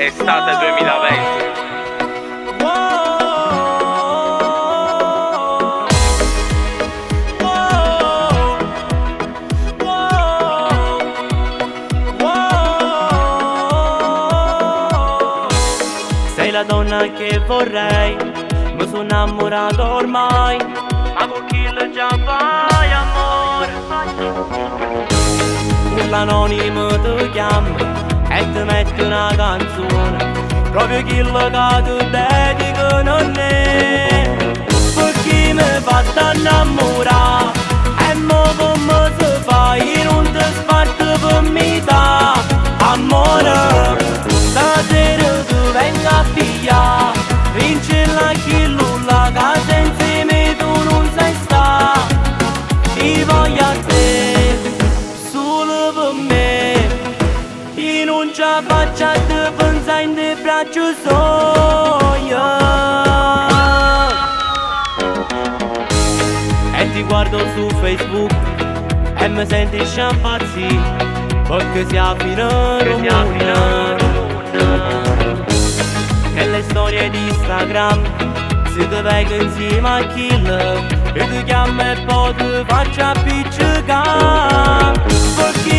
estate 2020. Sei la donna che vorrei, mi sono innamorato ormai, ma con chi lo già fai amore? Un anonimo ti chiama e ti mette una canzone, proprio chi lo che ti dedico non è. Perché mi fatta innamorare e mo come si fa, io non ti sparto per metà. Amore, stasera tu venga a pigliare, vince la chillulla che senza me tu non sai sta. Ti voglio a te, solo per me, io non ce la faccio a te pensare in te braccio sogno. E ti guardo su Facebook e mi senti impazzire, perché siamo finito e le storie di Instagram si ti vengo insieme a kill e ti chiamo e poi ti faccio appiccicare. Perché